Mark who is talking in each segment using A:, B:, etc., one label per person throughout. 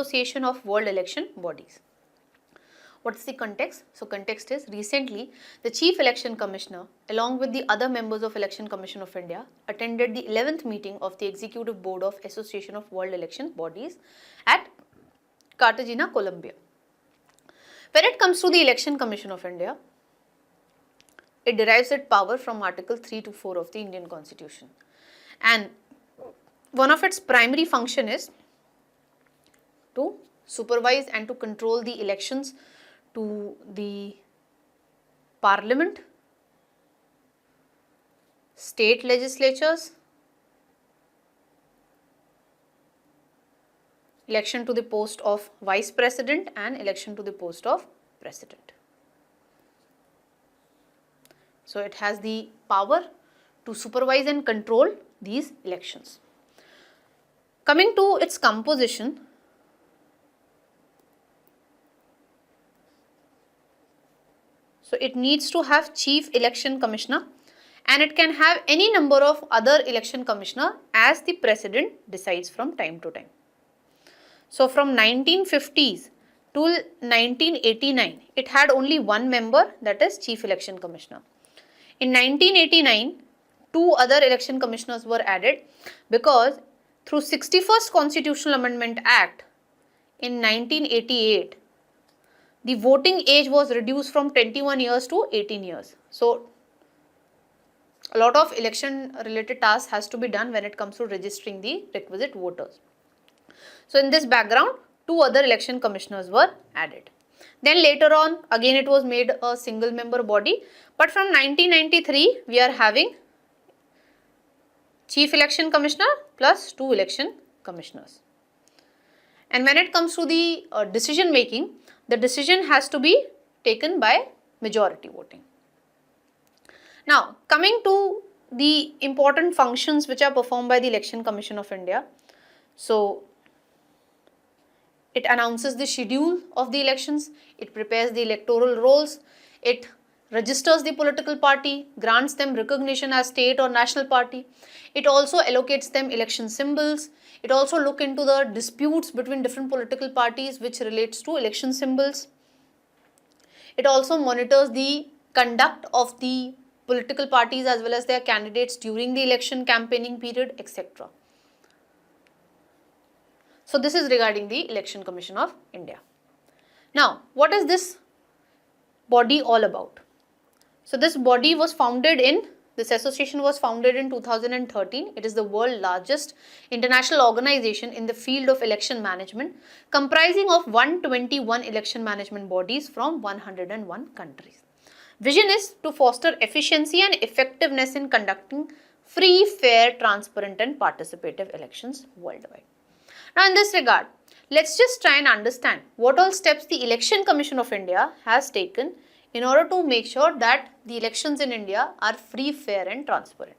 A: Association of World Election Bodies. What is the context? So context is, recently the Chief Election Commissioner along with the other members of Election Commission of India attended the 11th meeting of the Executive Board of Association of World Election Bodies at Cartagena, Colombia. When it comes to the Election Commission of India, it derives its power from Article 3 to 4 of the Indian Constitution, and one of its primary function is to supervise and to control the elections to the Parliament, state legislatures, election to the post of Vice President and election to the post of President. So it has the power to supervise and control these elections. Coming to its composition, so it needs to have Chief Election Commissioner, and it can have any number of other election commissioner as the President decides from time to time. So from 1950s to 1989, it had only one member, that is Chief Election Commissioner. In 1989, two other election commissioners were added because through 61st Constitutional Amendment Act in 1988, the voting age was reduced from 21 years to 18 years. So a lot of election related tasks has to be done when it comes to registering the requisite voters. So in this background, two other election commissioners were added. Then later on, again it was made a single member body, but from 1993 we are having Chief Election Commissioner plus two election commissioners. And when it comes to the decision making, the decision has to be taken by majority voting. Now coming to the important functions which are performed by the Election Commission of India. So it announces the schedule of the elections, it prepares the electoral rolls, it registers the political party, grants them recognition as state or national party. It also allocates them election symbols. It also looks into the disputes between different political parties which relates to election symbols. It also monitors the conduct of the political parties as well as their candidates during the election campaigning period, etc. So this is regarding the Election Commission of India. Now, what is this body all about? So this body was founded in, this association was founded in 2013. It is the world's largest international organization in the field of election management, comprising of 121 election management bodies from 101 countries. Vision is to foster efficiency and effectiveness in conducting free, fair, transparent and participative elections worldwide. Now in this regard, let's just try and understand what all steps the Election Commission of India has taken in order to make sure that the elections in India are free, fair and transparent.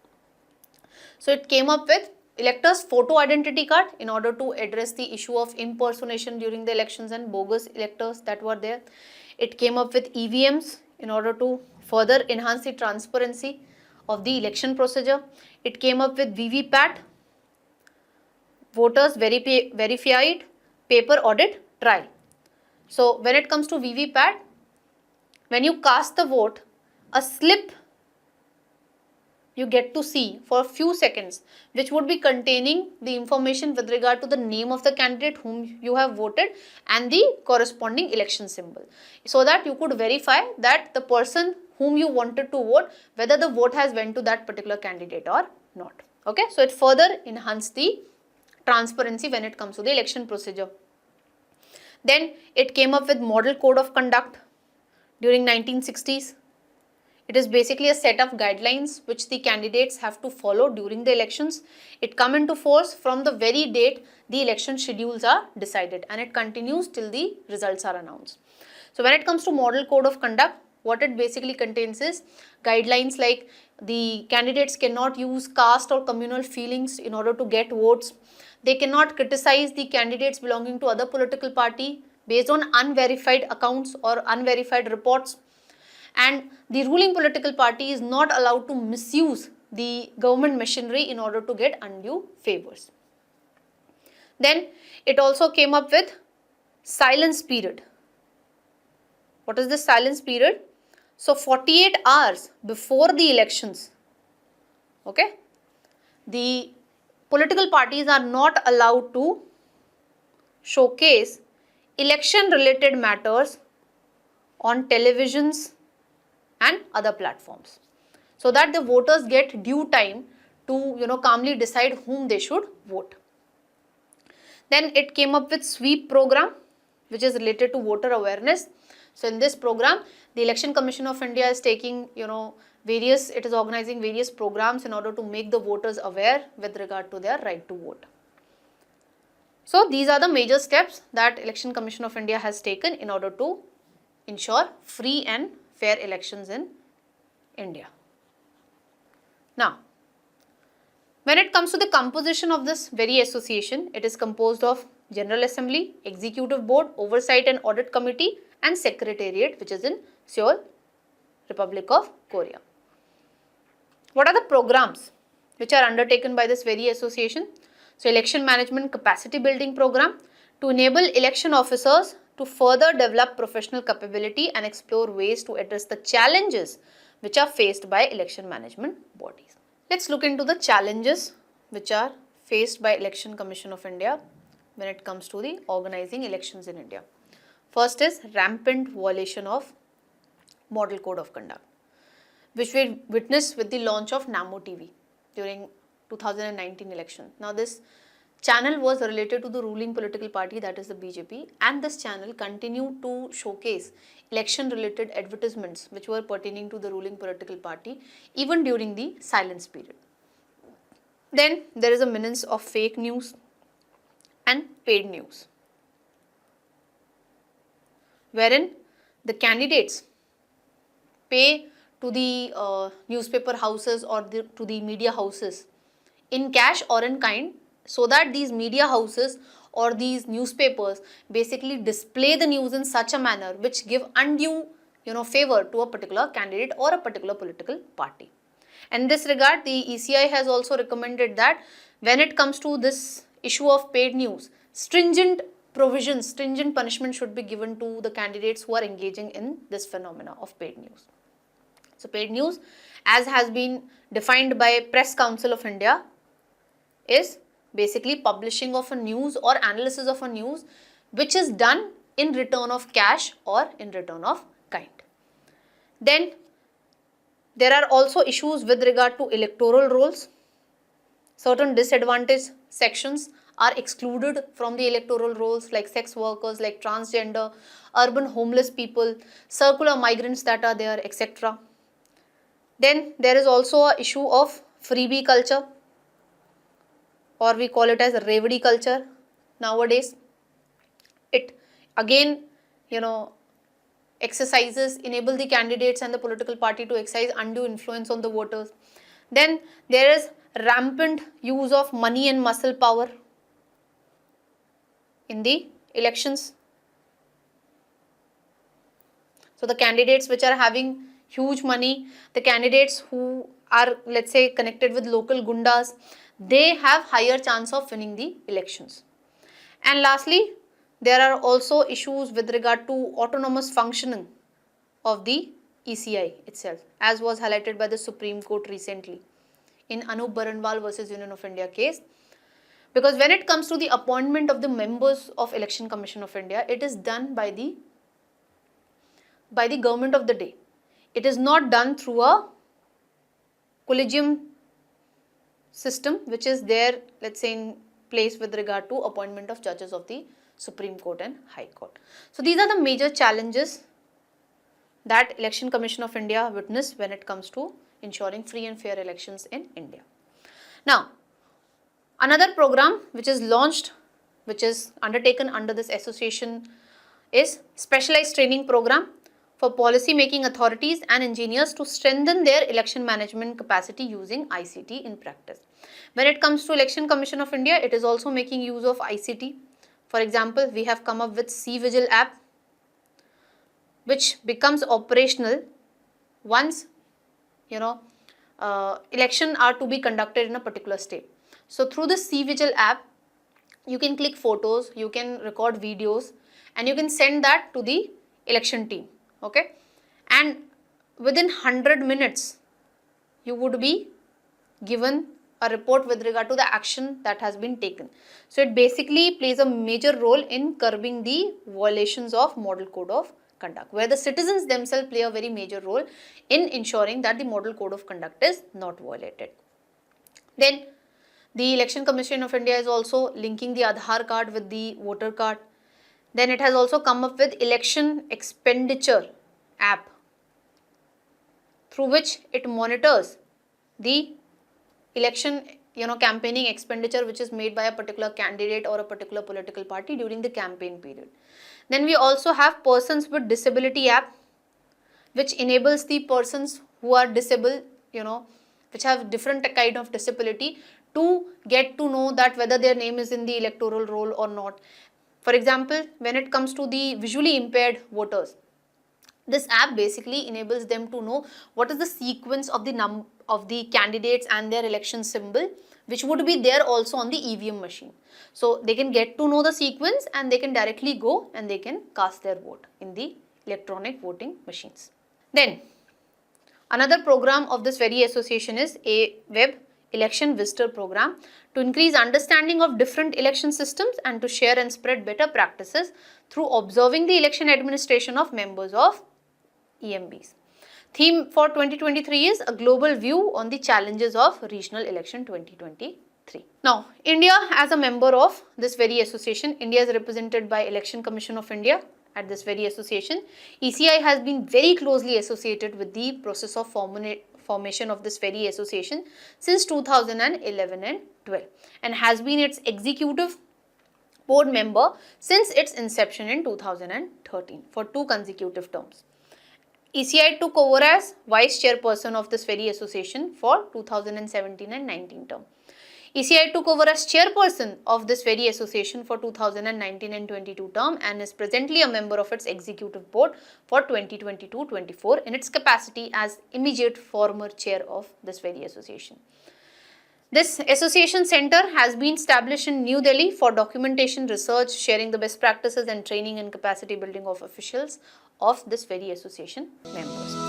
A: So it came up with electors' photo identity card in order to address the issue of impersonation during the elections and bogus electors that were there. It came up with EVMs in order to further enhance the transparency of the election procedure. It came up with VVPAT, voters verified paper audit trail. So when it comes to VVPAT, when you cast the vote, a slip you get to see for a few seconds which would be containing the information with regard to the name of the candidate whom you have voted and the corresponding election symbol, so that you could verify that the person whom you wanted to vote, whether the vote has went to that particular candidate or not. Okay, so it further enhanced the transparency when it comes to the election procedure. Then it came up with Model Code of Conduct during 1960s. It is basically a set of guidelines which the candidates have to follow during the elections. It come into force from the very date the election schedules are decided, and it continues till the results are announced. So when it comes to Model Code of Conduct, what it basically contains is guidelines like the candidates cannot use caste or communal feelings in order to get votes. They cannot criticize the candidates belonging to other political party based on unverified accounts or unverified reports. And the ruling political party is not allowed to misuse the government machinery in order to get undue favors. Then it also came up with silence period. What is this silence period? So 48 hours before the elections, okay, the political parties are not allowed to showcase election related matters on televisions and other platforms, so that the voters get due time to calmly decide whom they should vote. Then it came up with sweep program, which is related to voter awareness. So in this program, the Election Commission of India is taking it is organizing various programs in order to make the voters aware with regard to their right to vote. So these are the major steps that Election Commission of India has taken in order to ensure free and fair elections in India. Now, when it comes to the composition of this very association, it is composed of General Assembly, Executive Board, Oversight and Audit Committee and Secretariat, which is in Seoul, Republic of Korea. What are the programs which are undertaken by this very association? So, Election Management Capacity Building Program to enable election officers to further develop professional capability and explore ways to address the challenges which are faced by election management bodies. Let's look into the challenges which are faced by Election Commission of India when it comes to the organizing elections in India. First is rampant violation of Model Code of Conduct, which we witnessed with the launch of Namo TV during 2019 election. Now this channel was related to the ruling political party, that is the BJP, and this channel continued to showcase election related advertisements which were pertaining to the ruling political party even during the silence period. Then there is a menace of fake news and paid news, wherein the candidates pay to the newspaper houses or to the media houses in cash or in kind, so that these media houses or these newspapers basically display the news in such a manner which give undue favor to a particular candidate or a particular political party. In this regard, the ECI has also recommended that when it comes to this issue of paid news, stringent provisions, stringent punishment should be given to the candidates who are engaging in this phenomena of paid news. So paid news, as has been defined by Press Council of India, is basically publishing of a news or analysis of a news which is done in return of cash or in return of kind. Then there are also issues with regard to electoral rolls. Certain disadvantaged sections are excluded from the electoral rolls, like sex workers, like transgender, urban homeless people, circular migrants that are there, etc. Then there is also an issue of freebie culture, or we call it as Revdi culture nowadays. It again, enable the candidates and the political party to exercise undue influence on the voters. Then there is rampant use of money and muscle power in the elections. So the candidates which are having huge money, the candidates who are, let's say, connected with local gundas, they have higher chance of winning the elections. And lastly, there are also issues with regard to autonomous functioning of the ECI itself, as was highlighted by the Supreme Court recently in Anup Baranwal versus Union of India case. Because when it comes to the appointment of the members of Election Commission of India, it is done by the government of the day. It is not done through a collegium system which is there, let's say, in place with regard to appointment of judges of the Supreme Court and High Court. So these are the major challenges that Election Commission of India witnessed when it comes to ensuring free and fair elections in India. Now, another program which is launched, which is undertaken under this association, is specialized training program for policy making authorities and engineers to strengthen their election management capacity using ICT in practice. When it comes to Election Commission of India, it is also making use of ICT. For example, we have come up with CVigil app, which becomes operational once election are to be conducted in a particular state. So through the CVigil app, you can click photos, you can record videos, and you can send that to the election team, okay, and within 100 minutes you would be given a report with regard to the action that has been taken. So it basically plays a major role in curbing the violations of Model Code of Conduct, where the citizens themselves play a very major role in ensuring that the Model Code of Conduct is not violated. Then the Election Commission of India is also linking the Aadhaar card with the voter card. Then it has also come up with election expenditure app, through which it monitors the election campaigning expenditure which is made by a particular candidate or a particular political party during the campaign period. Then we also have persons with disability app, which enables the persons who are disabled, which have different kind of disability, to get to know that whether their name is in the electoral roll or not. For example, when it comes to the visually impaired voters, this app basically enables them to know what is the sequence of the candidates and their election symbol, which would be there also on the EVM machine. So they can get to know the sequence and they can directly go and they can cast their vote in the electronic voting machines. Then another program of this very association is a web election visitor program to increase understanding of different election systems and to share and spread better practices through observing the election administration of members of EMBs. Theme for 2023 is a global view on the challenges of regional election 2023. Now, India as a member of this very association, India is represented by Election Commission of India at this very association. ECI has been very closely associated with the process of formation of this very association since 2011 and 12 and has been its executive board member since its inception in 2013 for 2 consecutive terms. ECI took over as vice chairperson of this very association for 2017 and 19 term. ECI took over as chairperson of this very association for 2019 and 22 term and is presently a member of its executive board for 2022-24 in its capacity as immediate former chair of this very association. This association center has been established in New Delhi for documentation, research, sharing the best practices and training and capacity building of officials of this very association members.